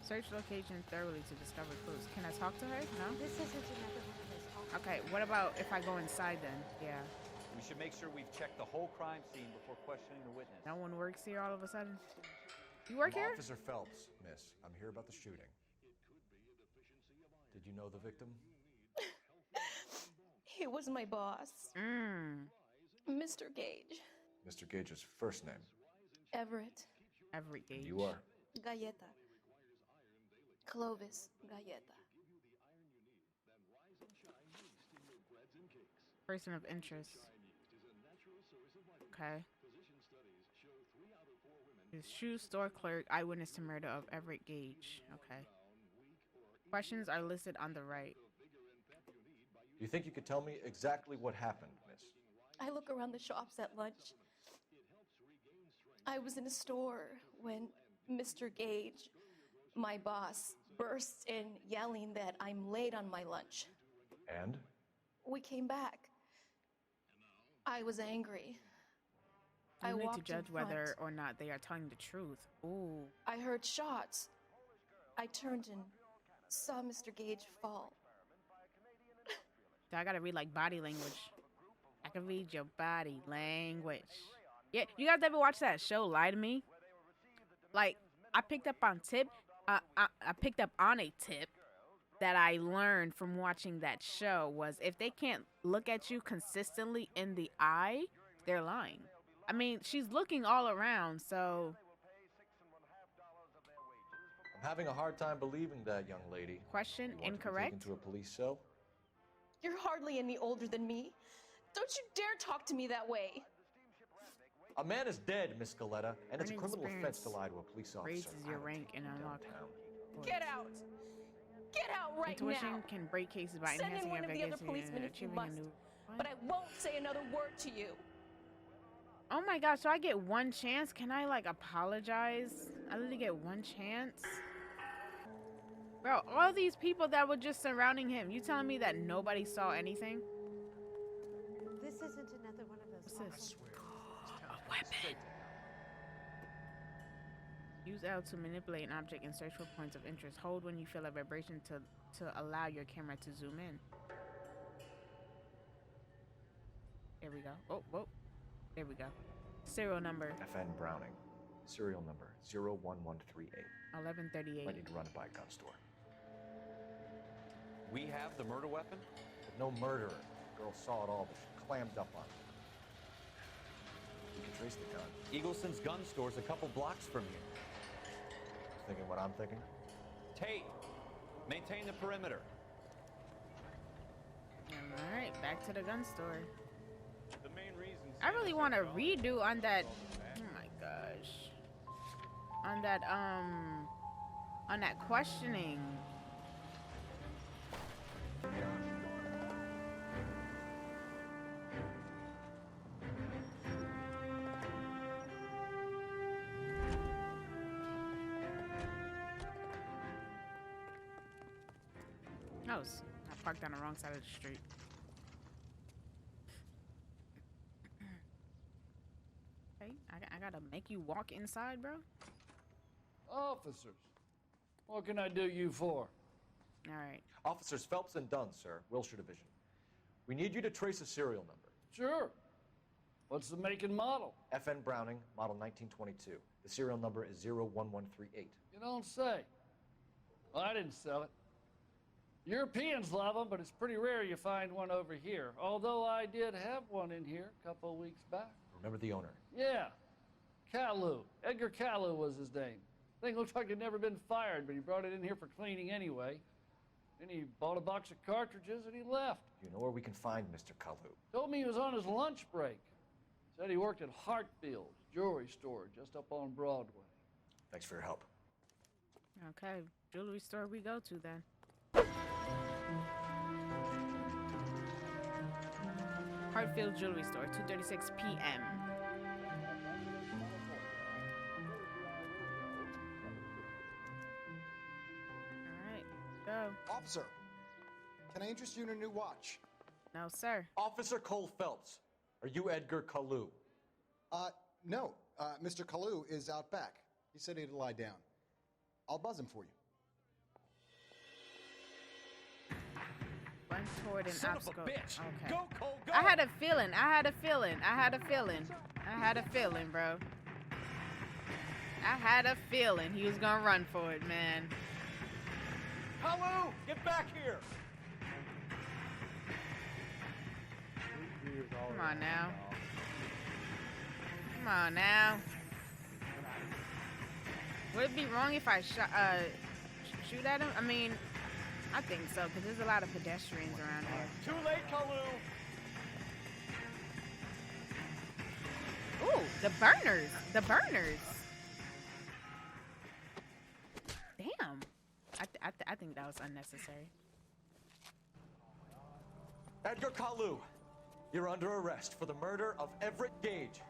[SPEAKER 1] Search location thoroughly to discover clues. Can I talk to her? No?
[SPEAKER 11] This isn't another one of those offices.
[SPEAKER 1] Okay, what about if I go inside then? Yeah.
[SPEAKER 8] We should make sure we've checked the whole crime scene before questioning the witness.
[SPEAKER 1] No one works here all of a sudden? You work here?
[SPEAKER 6] Officer Phelps, miss. I'm here about the shooting. Did you know the victim?
[SPEAKER 18] He was my boss. Mr. Gage.
[SPEAKER 6] Mr. Gage's first name?
[SPEAKER 18] Everett.
[SPEAKER 1] Everett Gage.
[SPEAKER 6] You are?
[SPEAKER 18] Galleta. Clovis Galleta.
[SPEAKER 1] Person of interest. Okay. His shoe store clerk, eyewitness to murder of Everett Gage. Okay. Questions are listed on the right.
[SPEAKER 6] Do you think you could tell me exactly what happened, miss?
[SPEAKER 18] I look around the shops at lunch. I was in a store when Mr. Gage, my boss, bursts in yelling that I'm late on my lunch.
[SPEAKER 6] And?
[SPEAKER 18] We came back. I was angry.
[SPEAKER 1] You need to judge whether or not they are telling the truth. Ooh.
[SPEAKER 18] I heard shots. I turned and saw Mr. Gage fall.
[SPEAKER 1] I gotta read like body language. I can read your body language. Yeah, you guys ever watch that show, Lie to Me? Like, I picked up on a tip that I learned from watching that show was if they can't look at you consistently in the eye, they're lying. I mean, she's looking all around, so...
[SPEAKER 6] I'm having a hard time believing that, young lady.
[SPEAKER 1] Question incorrect.
[SPEAKER 6] Taken to a police cell?
[SPEAKER 18] You're hardly any older than me. Don't you dare talk to me that way.
[SPEAKER 6] A man is dead, Miss Galleta, and it's a criminal offense to lie to a police officer.
[SPEAKER 1] Raises your rank and unlock.
[SPEAKER 18] Get out! Get out right
[SPEAKER 1] Intuition
[SPEAKER 18] now!
[SPEAKER 1] Can break cases by
[SPEAKER 18] Send
[SPEAKER 1] enhancing
[SPEAKER 18] in one of the other
[SPEAKER 1] investigation
[SPEAKER 18] policemen
[SPEAKER 1] and
[SPEAKER 18] if you
[SPEAKER 1] achieving
[SPEAKER 18] must,
[SPEAKER 1] a new...
[SPEAKER 18] but I won't say another word to you.
[SPEAKER 1] Oh my gosh, so I get one chance? Can I like apologize? I literally get one chance? Bro, all these people that were just surrounding him, you telling me that nobody saw anything?
[SPEAKER 11] This isn't another one of those offices.
[SPEAKER 1] A weapon. Use L to manipulate an object and search for points of interest. Hold when you feel a vibration to allow your camera to zoom in. There we go. Oh, whoa. There we go. Serial number.
[SPEAKER 6] FN Browning. Serial number 01138.
[SPEAKER 1] 1138.
[SPEAKER 6] I need to run it by a gun store.
[SPEAKER 8] We have the murder weapon?
[SPEAKER 6] But no murderer. The girl saw it all, but she clammed up on it. You can trace the gun.
[SPEAKER 8] Eagleson's gun store's a couple blocks from here.
[SPEAKER 6] Thinking what I'm thinking?
[SPEAKER 8] Tate, maintain the perimeter.
[SPEAKER 1] All right, back to the gun store.
[SPEAKER 5] The main reason
[SPEAKER 1] I really want to redo on that. Oh my gosh. On that questioning. I parked on the wrong side of the street. Hey, I gotta make you walk inside, bro?
[SPEAKER 19] Officers, what can I do you for?
[SPEAKER 1] All right.
[SPEAKER 6] Officers Phelps and Dunn, sir, Wilshire Division. We need you to trace a serial number.
[SPEAKER 19] Sure. What's the make and model?
[SPEAKER 6] FN Browning, model 1922. The serial number is 01138.
[SPEAKER 19] You don't say. Well, I didn't sell it. Europeans love them, but it's pretty rare you find one over here. Although I did have one in here a couple of weeks back.
[SPEAKER 6] Remember the owner?
[SPEAKER 19] Yeah. Caillou. Edgar Caillou was his name. Thing looked like it'd never been fired, but he brought it in here for cleaning anyway. Then he bought a box of cartridges and he left.
[SPEAKER 6] You know where we can find Mr. Caillou?
[SPEAKER 19] Told me he was on his lunch break. Said he worked at Hartfield's jewelry store just up on Broadway.
[SPEAKER 6] Thanks for your help.
[SPEAKER 1] Okay, jewelry store we go to then. Hartfield Jewelry Store, 2:36 p.m. Go.
[SPEAKER 20] Officer, can I interest you in a new watch?
[SPEAKER 1] No, sir.
[SPEAKER 6] Officer Cole Phelps, are you Edgar Kalu?
[SPEAKER 20] No. Mr. Kalu is out back. He said he'd lie down. I'll buzz him for you.
[SPEAKER 1] Run toward an
[SPEAKER 9] Son of a
[SPEAKER 1] obstacle.
[SPEAKER 9] bitch.
[SPEAKER 1] Okay.
[SPEAKER 9] Go, Cole, go.
[SPEAKER 1] I had a feeling, bro. I had a feeling he was gonna run for it, man.
[SPEAKER 6] Kalu, get back here!
[SPEAKER 1] Come on now. Come on now. Would it be wrong if I shoot at him? I mean, I think so, because there's a lot of pedestrians around here.
[SPEAKER 6] Too late, Kalu!
[SPEAKER 1] Ooh, the burners. The burners. Damn. I think that was unnecessary.
[SPEAKER 6] Edgar Kalu, you're under arrest for the murder of Everett Gage.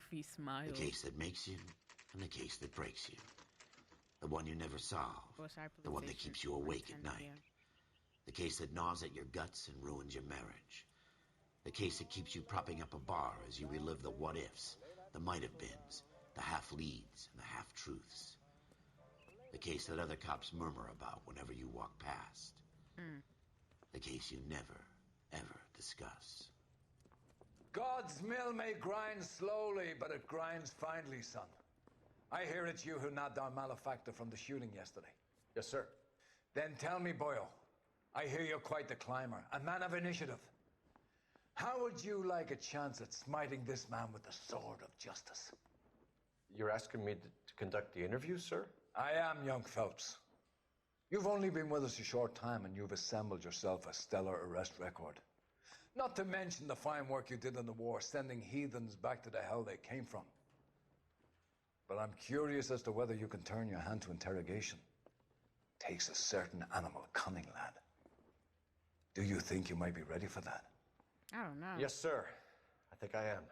[SPEAKER 1] He smiled.
[SPEAKER 3] The case that makes you and the case that breaks you. The one you never solve. The one that keeps you awake at night. The case that gnaws at your guts and ruins your marriage. The case that keeps you propping up a bar as you relive the what-ifs, the might-have-beens, the half-leads, and the half-truths. The case that other cops murmur about whenever you walk past. The case you never, ever discuss.
[SPEAKER 21] God's mill may grind slowly, but it grinds finely, son. I hear it's you who nabbed our malefactor from the shooting yesterday.
[SPEAKER 6] Yes, sir.
[SPEAKER 21] Then tell me, boyo, I hear you're quite the climber, a man of initiative. How would you like a chance at smiting this man with the sword of justice?
[SPEAKER 6] You're asking me to conduct the interview, sir?
[SPEAKER 21] I am, young Phelps. You've only been with us a short time, and you've assembled yourself a stellar arrest record. Not to mention the fine work you did in the war, sending heathens back to the hell they came from. But I'm curious as to whether you can turn your hand to interrogation. Takes a certain animal cunning, lad. Do you think you might be ready for that?
[SPEAKER 1] I don't know.
[SPEAKER 6] Yes, sir. I think I am.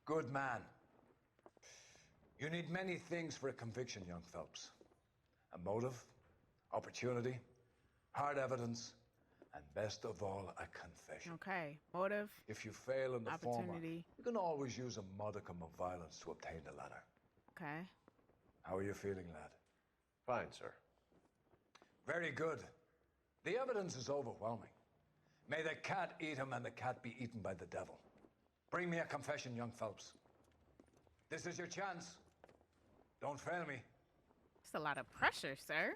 [SPEAKER 21] Good man. You need many things for a conviction, young Phelps. A motive, opportunity, hard evidence, and best of all, a confession.
[SPEAKER 1] Okay. Motive.
[SPEAKER 21] If you fail in the former,
[SPEAKER 1] opportunity.
[SPEAKER 21] you can always use a modicum of violence to obtain the latter.
[SPEAKER 1] Okay.
[SPEAKER 21] How are you feeling, lad?
[SPEAKER 6] Fine, sir.
[SPEAKER 21] Very good. The evidence is overwhelming. May the cat eat him and the cat be eaten by the devil. Bring me a confession, young Phelps. This is your chance. Don't fail me.
[SPEAKER 1] It's a lot of pressure, sir.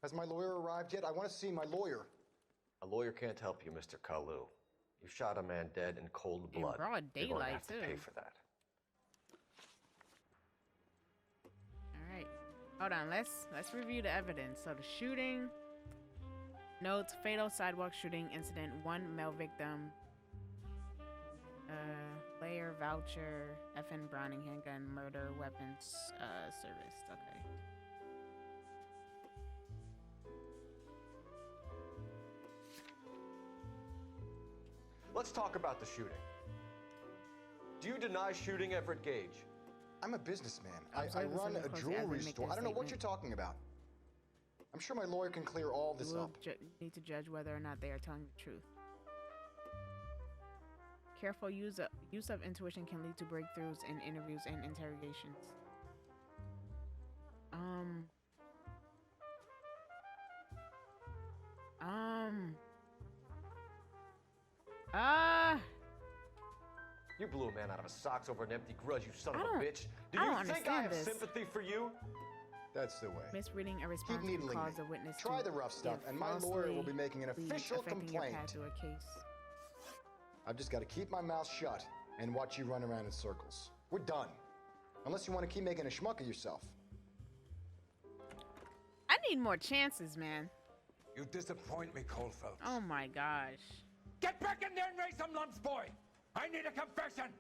[SPEAKER 20] Has my lawyer arrived yet? I want to see my lawyer.
[SPEAKER 6] A lawyer can't help you, Mr. Kalu. You shot a man dead in cold blood.
[SPEAKER 1] In broad
[SPEAKER 6] You're going to
[SPEAKER 1] daylight,
[SPEAKER 6] have to
[SPEAKER 1] too.
[SPEAKER 6] pay for that.
[SPEAKER 1] All right. Hold on. Let's review the evidence. So the shooting. Notes: fatal sidewalk shooting incident. 1 male victim. Layer voucher. FN Browning handgun murder weapons service. Okay.
[SPEAKER 6] Let's talk about the shooting. Do you deny shooting Everett Gage?
[SPEAKER 20] I'm a businessman. I run a jewelry store. I don't know what you're talking about. I'm sure my lawyer can clear all this
[SPEAKER 1] You will
[SPEAKER 20] up.
[SPEAKER 1] need to judge whether or not they are telling the truth. Careful use of intuition can lead to breakthroughs in interviews and interrogations.
[SPEAKER 6] You blew a man out of his socks over an empty grudge, you son of
[SPEAKER 1] I
[SPEAKER 6] a
[SPEAKER 1] don't-
[SPEAKER 6] bitch. Do
[SPEAKER 1] I
[SPEAKER 6] you
[SPEAKER 1] don't
[SPEAKER 6] think I have
[SPEAKER 1] understand this.
[SPEAKER 6] sympathy for you?
[SPEAKER 20] That's the way.
[SPEAKER 1] Misreading a response
[SPEAKER 20] Keep
[SPEAKER 1] can
[SPEAKER 20] needling
[SPEAKER 1] cause
[SPEAKER 20] me.
[SPEAKER 1] a witness
[SPEAKER 20] Try
[SPEAKER 1] to
[SPEAKER 20] the rough stuff,
[SPEAKER 1] give
[SPEAKER 20] and my lawyer will be making an
[SPEAKER 1] falsely
[SPEAKER 20] official
[SPEAKER 1] affecting your
[SPEAKER 20] complaint.
[SPEAKER 1] path to a case.
[SPEAKER 20] I've just got to keep my mouth shut and watch you run around in circles. We're done. Unless you want to keep making a schmuck of yourself.
[SPEAKER 1] I need more chances, man.
[SPEAKER 21] You disappoint me, Cole Phelps.
[SPEAKER 1] Oh my gosh.
[SPEAKER 21] Get back in there and raise some lumps, boy! I need a confession!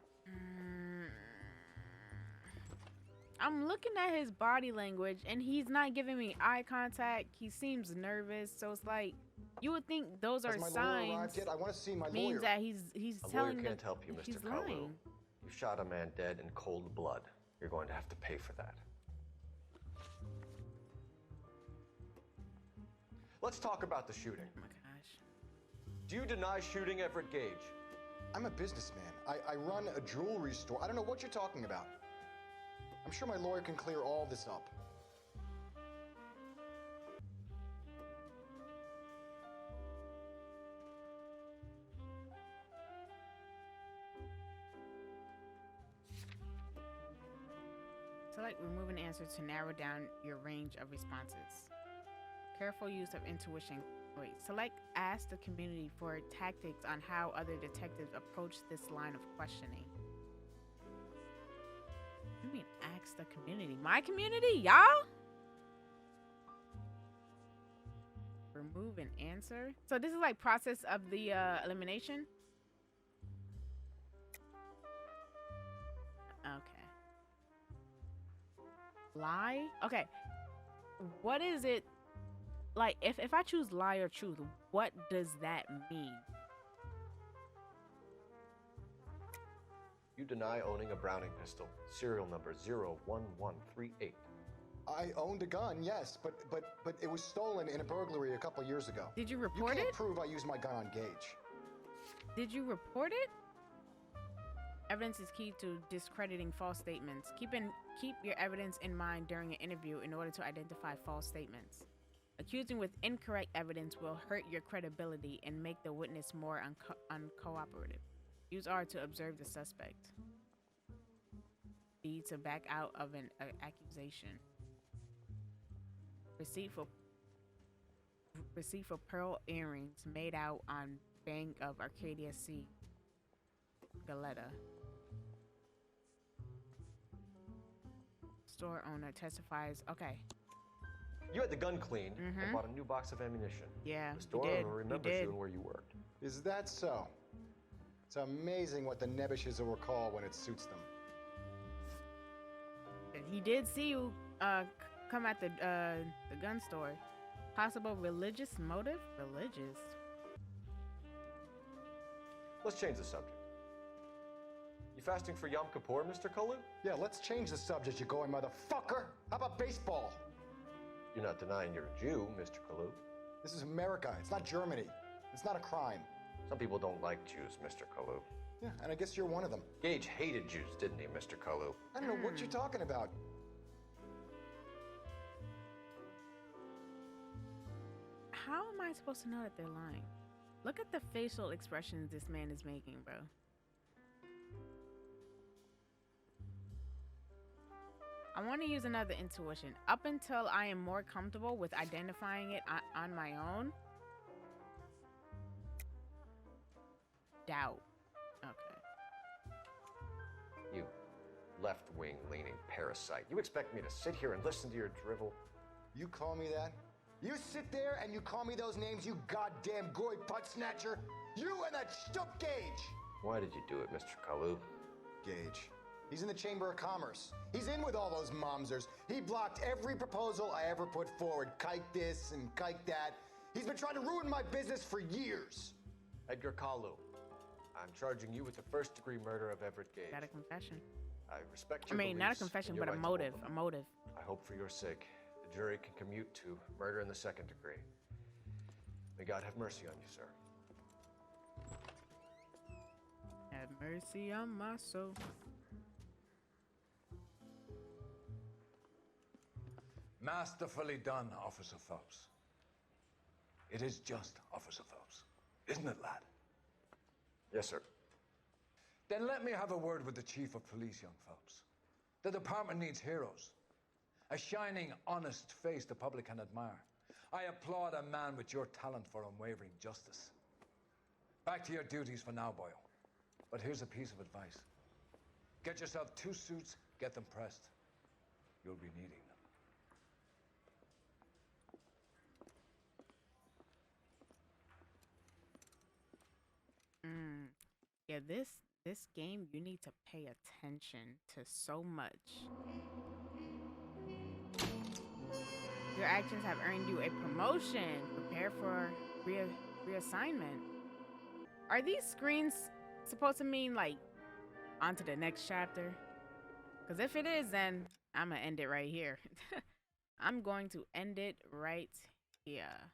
[SPEAKER 1] I'm looking at his body language, and he's not giving me eye contact. He seems nervous, so it's like you would think those are signs.
[SPEAKER 20] I want to see my
[SPEAKER 1] means
[SPEAKER 20] lawyer.
[SPEAKER 1] that he's
[SPEAKER 10] A
[SPEAKER 1] telling
[SPEAKER 10] lawyer can't
[SPEAKER 1] the,
[SPEAKER 10] help you,
[SPEAKER 1] he's
[SPEAKER 10] Mr. Kalu.
[SPEAKER 1] lying.
[SPEAKER 10] You shot a man dead in cold blood. You're going to have to pay for that.
[SPEAKER 6] Let's talk about the shooting.
[SPEAKER 1] Oh my gosh.
[SPEAKER 6] Do you deny shooting Everett Gage?
[SPEAKER 20] I'm a businessman. I run a jewelry store. I don't know what you're talking about. I'm sure my lawyer can clear all this up.
[SPEAKER 1] Select remove an answer to narrow down your range of responses. Careful use of intuition. Wait, select ask the community for tactics on how other detectives approach this line of questioning. What do you mean ask the community? My community, y'all? Remove an answer. So this is like process of the elimination. Okay. Lie? Okay. What is it? Like, if I choose lie or truth, what does that mean?
[SPEAKER 10] You deny owning a Browning pistol, serial number 01138.
[SPEAKER 20] I owned a gun, yes, but it was stolen in a burglary a couple years ago.
[SPEAKER 1] Did you report it?
[SPEAKER 20] You can't prove I used my gun on Gage.
[SPEAKER 1] Did you report it? Evidence is key to discrediting false statements. Keep your evidence in mind during an interview in order to identify false statements. Accusing with incorrect evidence will hurt your credibility and make the witness more uncooperative. Use R to observe the suspect. B to back out of an accusation. Receipt for pearl earrings made out on Bank of Arcadia C. Galetta. Store owner testifies. Okay.
[SPEAKER 10] You had the gun cleaned and bought a new box of ammunition.
[SPEAKER 1] Yeah,
[SPEAKER 10] the store owner remembers you and where you worked.
[SPEAKER 20] Is that so? It's amazing what the Nebbishes will recall when it suits them.
[SPEAKER 1] He did see you come at the gun store. Possible religious motive? Religious?
[SPEAKER 10] Let's change the subject. You fasting for Yom Kippur, Mr. Kalu?
[SPEAKER 20] Yeah, let's change the subject, you going motherfucker. How about baseball?
[SPEAKER 10] You're not denying you're a Jew, Mr. Kalu.
[SPEAKER 20] This is America. It's not Germany. It's not a crime.
[SPEAKER 10] Some people don't like Jews, Mr. Kalu.
[SPEAKER 20] Yeah, and I guess you're one of them.
[SPEAKER 10] Gage hated Jews, didn't he, Mr. Kalu?
[SPEAKER 20] I don't know what you're talking about.
[SPEAKER 1] How am I supposed to know that they're lying? Look at the facial expressions this man is making, bro. I want to use another intuition. Up until I am more comfortable with identifying it on my own. Doubt. Okay.
[SPEAKER 10] You left-wing leaning parasite. You expect me to sit here and listen to your drivel?
[SPEAKER 20] You call me that? You sit there and you call me those names, you goddamn goy butt snatcher? You and that stup Gage!
[SPEAKER 10] Why did you do it, Mr. Kalu?
[SPEAKER 20] Gage. He's in the Chamber of Commerce. He's in with all those momsers. He blocked every proposal I ever put forward. Kike this and kike that. He's been trying to ruin my business for years.
[SPEAKER 10] Edgar Kalu, I'm charging you with the first-degree murder of Everett Gage.
[SPEAKER 1] Got a confession.
[SPEAKER 10] I respect your
[SPEAKER 1] not a
[SPEAKER 10] beliefs
[SPEAKER 1] confession,
[SPEAKER 10] and your
[SPEAKER 1] but a
[SPEAKER 10] right to
[SPEAKER 1] motive.
[SPEAKER 10] hold
[SPEAKER 1] A
[SPEAKER 10] them.
[SPEAKER 1] motive.
[SPEAKER 10] I hope for your sake, the jury can commute to murder in the second degree. May God have mercy on you, sir.
[SPEAKER 1] Have mercy on my soul.
[SPEAKER 21] Masterfully done, Officer Phelps. It is just Officer Phelps, isn't it, lad?
[SPEAKER 10] Yes, sir.
[SPEAKER 21] Then let me have a word with the Chief of Police, young Phelps. The department needs heroes. A shining, honest face the public can admire. I applaud a man with your talent for unwavering justice. Back to your duties for now, boyo. But here's a piece of advice. Get yourself 2 suits, get them pressed. You'll be needing them.
[SPEAKER 1] Yeah, this game, you need to pay attention to so much. Your actions have earned you a promotion. Prepare for reassignment. Are these screens supposed to mean like on to the next chapter? Because if it is, then I'm gonna end it right here. I'm going to end it right here.